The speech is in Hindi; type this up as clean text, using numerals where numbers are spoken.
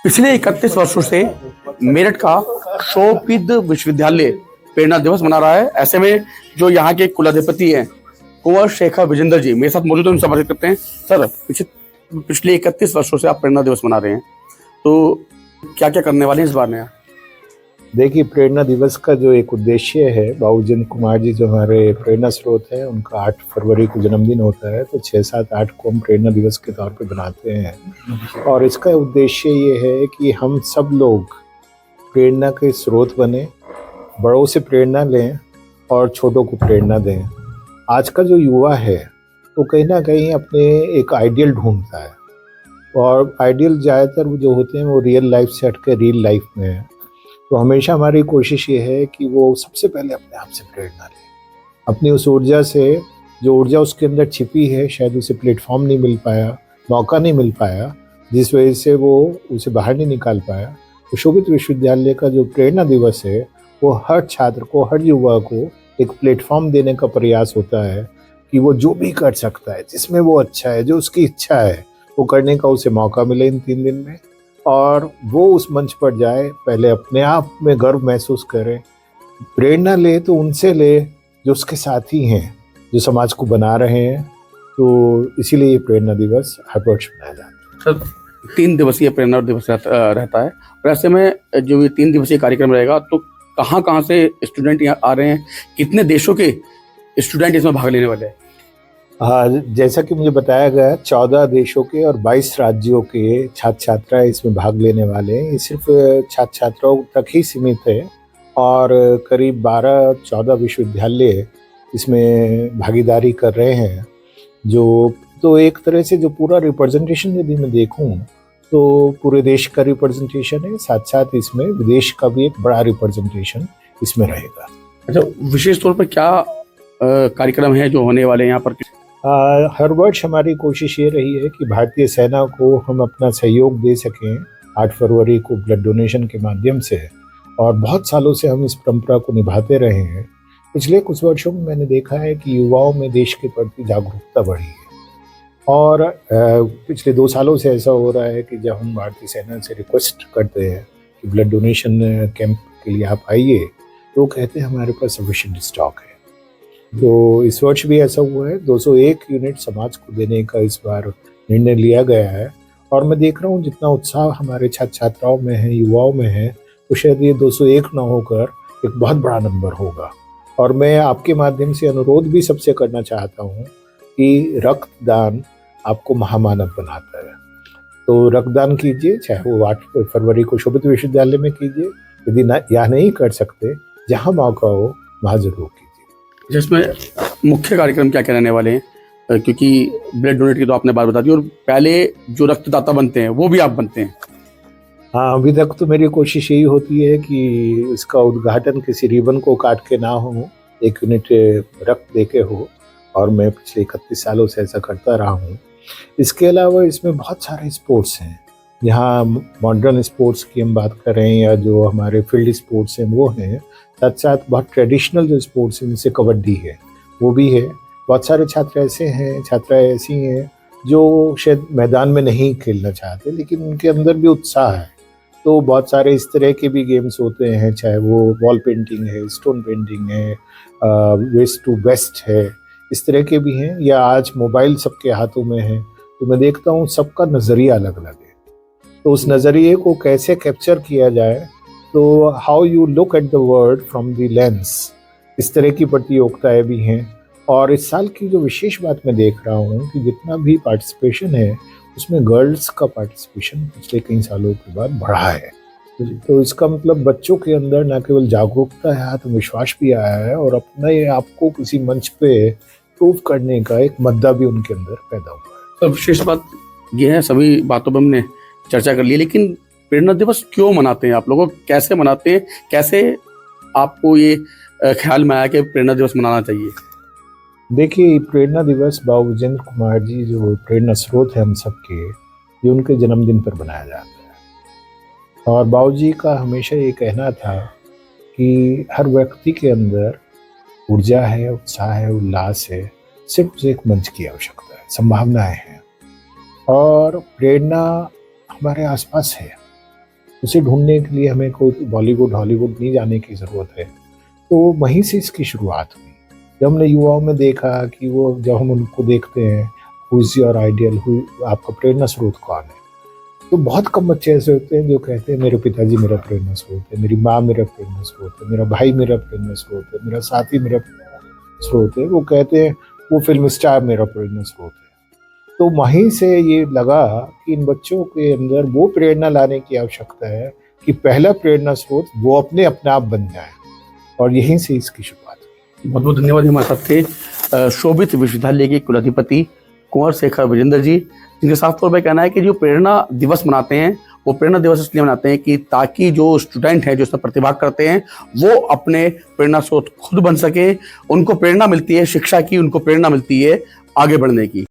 पिछले 31 वर्षों से मेरठ का शोभित विश्वविद्यालय प्रेरणा दिवस मना रहा है। ऐसे में जो यहाँ के कुलाधिपति हैं कुंवर शेखर विजेंद्र जी मेरे साथ मौजूद हैं, उनसे बात करते हैं। सर, पिछले 31 वर्षों से आप प्रेरणा दिवस मना रहे हैं, तो क्या क्या करने वाले हैं इस बार में? देखिए, प्रेरणा दिवस का जो एक उद्देश्य है, बाबू जिंद कुमार जी जो हमारे प्रेरणा स्रोत है, उनका 8 फरवरी को जन्मदिन होता है, तो 6, 7, 8 को हम प्रेरणा दिवस के तौर पे बनाते हैं। और इसका उद्देश्य ये है कि हम सब लोग प्रेरणा के स्रोत बने, बड़ों से प्रेरणा लें और छोटों को प्रेरणा दें। आज का जो युवा है वो कहीं ना कहीं अपने एक आइडियल ढूंढता है, और आइडियल ज़्यादातर जो होते हैं वो रियल लाइफ से हट के रियल लाइफ में है। तो हमेशा हमारी कोशिश ये है कि वो सबसे पहले अपने आप से प्रेरणा ले, अपनी उस ऊर्जा से, जो ऊर्जा उसके अंदर छिपी है, शायद उसे प्लेटफॉर्म नहीं मिल पाया, मौका नहीं मिल पाया, जिस वजह से वो उसे बाहर नहीं निकाल पाया। तो शोभित विश्वविद्यालय का जो प्रेरणा दिवस है वो हर छात्र को, हर युवा को एक प्लेटफॉर्म देने का प्रयास होता है कि वो जो भी कर सकता है, जिसमें वो अच्छा है, जो उसकी इच्छा है, वो करने का उसे मौका मिले इन 3 दिन में, और वो उस मंच पर जाए, पहले अपने आप में गर्व महसूस करे, प्रेरणा ले तो उनसे ले जो उसके साथी हैं, जो समाज को बना रहे हैं। तो इसीलिए ये प्रेरणा दिवस हर वर्ष मनाया जाता है। सर, 3 दिवसीय प्रेरणा दिवस रहता है, और ऐसे में जो ये 3 दिवसीय कार्यक्रम रहेगा, तो कहाँ कहाँ से स्टूडेंट यहाँ आ रहे हैं, कितने देशों के स्टूडेंट इसमें भाग लेने वाले हैं? हाँ, जैसा कि मुझे बताया गया, 14 देशों के और 22 राज्यों के छात्र छात्राएं इसमें भाग लेने वाले हैं। ये सिर्फ छात्र छात्राओं तक ही सीमित है, और करीब 12-14 विश्वविद्यालय इसमें भागीदारी कर रहे हैं। तो एक तरह से जो पूरा रिप्रेजेंटेशन यदि मैं देखूं तो पूरे देश का रिप्रेजेंटेशन है, साथ साथ इसमें विदेश का भी एक बड़ा रिप्रेजेंटेशन इसमें रहेगा। अच्छा, विशेष तौर पर क्या कार्यक्रम है जो होने वाले हैं यहाँ पर? हर वर्ष हमारी कोशिश ये रही है कि भारतीय सेना को हम अपना सहयोग दे सकें 8 फरवरी को ब्लड डोनेशन के माध्यम से, और बहुत सालों से हम इस परंपरा को निभाते रहे हैं। पिछले कुछ वर्षों में मैंने देखा है कि युवाओं में देश के प्रति जागरूकता बढ़ी है, और पिछले 2 सालों से ऐसा हो रहा है कि जब हम भारतीय सेना से रिक्वेस्ट करते हैं कि ब्लड डोनेशन कैंप के लिए आप आइए, तो कहते हैं हमारे पास सफिशिएंट स्टॉक है। तो इस वर्ष भी ऐसा हुआ है, 201 यूनिट समाज को देने का इस बार निर्णय लिया गया है, और मैं देख रहा हूँ जितना उत्साह हमारे छात्र छात्राओं में है, युवाओं में है, तो शायद ये 201 ना होकर एक बहुत बड़ा नंबर होगा। और मैं आपके माध्यम से अनुरोध भी सबसे करना चाहता हूँ कि रक्तदान आपको महामानव बनाता है, तो रक्तदान कीजिए, चाहे वो 8 फरवरी को शोभित विश्वविद्यालय में कीजिए, यदि यहाँ नहीं कर सकते, जहाँ मौका हो वहाँ जरूर कीजिए। जिसमें मुख्य कार्यक्रम क्या क्या रहने वाले हैं, क्योंकि ब्लड डोनेट की तो आपने बात बता दी, और पहले जो रक्तदाता बनते हैं वो भी आप बनते हैं? हाँ, अभी तक तो मेरी कोशिश यही होती है कि इसका उद्घाटन किसी रिबन को काट के ना हो, 1 यूनिट रक्त दे के हो, और मैं पिछले 31 सालों से ऐसा करता रहा हूँ। इसके अलावा इसमें बहुत सारे स्पोर्ट्स हैं, यहाँ मॉडर्न स्पोर्ट्स की हम बात करें या जो हमारे फील्ड स्पोर्ट्स हैं वो हैं, साथ साथ बहुत ट्रेडिशनल जो स्पोर्ट्स हैं, जैसे कबड्डी है वो भी है। बहुत सारे छात्र ऐसे हैं, छात्राएं ऐसी हैं जो शायद मैदान में नहीं खेलना चाहते, लेकिन उनके अंदर भी उत्साह है। तो बहुत सारे इस तरह के भी गेम्स होते हैं, चाहे वो वॉल पेंटिंग है, स्टोन पेंटिंग है, वेस्ट टू बेस्ट है, इस तरह के भी हैं, या आज मोबाइल सबके हाथों में है। तो मैं देखता हूँ सबका नज़रिया अलग अलग है, तो उस नज़रिए को कैसे कैप्चर किया जाए, तो how you look at the world from the lens, इस तरह की प्रतियोगिताएं भी हैं। और इस साल की जो विशेष बात मैं देख रहा हूँ कि जितना भी पार्टिसिपेशन है उसमें गर्ल्स का पार्टिसिपेशन पिछले कई सालों के बाद बढ़ा है। तो इसका मतलब बच्चों के अंदर न केवल जागरूकता है, आत्मविश्वास भी आया है, और अपने आपको किसी मंच पे प्रूव करने का एक मद्दा भी उनके अंदर पैदा हुआ है। तो विशेष बात यह है, सभी बातों पर हमने चर्चा कर ली, लेकिन प्रेरणा दिवस क्यों मनाते हैं आप लोगों, कैसे मनाते हैं, कैसे आपको ये ख्याल में आया कि प्रेरणा दिवस मनाना चाहिए? देखिए, प्रेरणा दिवस बाबू जिंद कुमार जी जो प्रेरणा स्रोत है हम सबके, ये उनके जन्मदिन पर मनाया जाता है। और बाबू जी का हमेशा ये कहना था कि हर व्यक्ति के अंदर ऊर्जा है, उत्साह है, उल्लास है, सिर्फ एक मंच की आवश्यकता है, संभावनाएं हैं, और प्रेरणा हमारे आसपास है। उसे ढूंढने के लिए हमें कोई बॉलीवुड हॉलीवुड नहीं जाने की ज़रूरत है। तो वहीं से इसकी शुरुआत हुई। जब हमने युवाओं में देखा कि वो जब हम उनको देखते हैं, हु इज़ योर आइडियल, आपका प्रेरणा स्रोत कौन है, तो बहुत कम बच्चे ऐसे होते हैं जो कहते हैं मेरे पिताजी मेरा प्रेरणा स्रोत है, मेरी माँ मेरा प्रेरणा स्रोत है, मेरा भाई मेरा प्रेरणा स्रोत है, मेरा साथी मेरा प्रेरणा स्रोत है। वो कहते हैं वो फिल्म स्टार मेरा प्रेरणा स्रोत है। तो वहीं से ये लगा कि इन बच्चों के अंदर वो प्रेरणा लाने की आवश्यकता है कि पहला प्रेरणा स्रोत वो अपने आप बन जाए, और यहीं से इसकी शुरुआत हुई। बहुत बहुत धन्यवाद। हमारे साथ थे शोभित विश्वविद्यालय के कुलाधिपति कुंवर शेखर विजेंद्र जी, जिनके साफ तौर पर कहना है कि जो प्रेरणा दिवस मनाते हैं वो प्रेरणा दिवस इसलिए मनाते हैं कि ताकि जो स्टूडेंट हैं जो इसमें प्रतिभाग करते हैं वो अपने प्रेरणा स्रोत खुद बन सके। उनको प्रेरणा मिलती है शिक्षा की, उनको प्रेरणा मिलती है आगे बढ़ने की।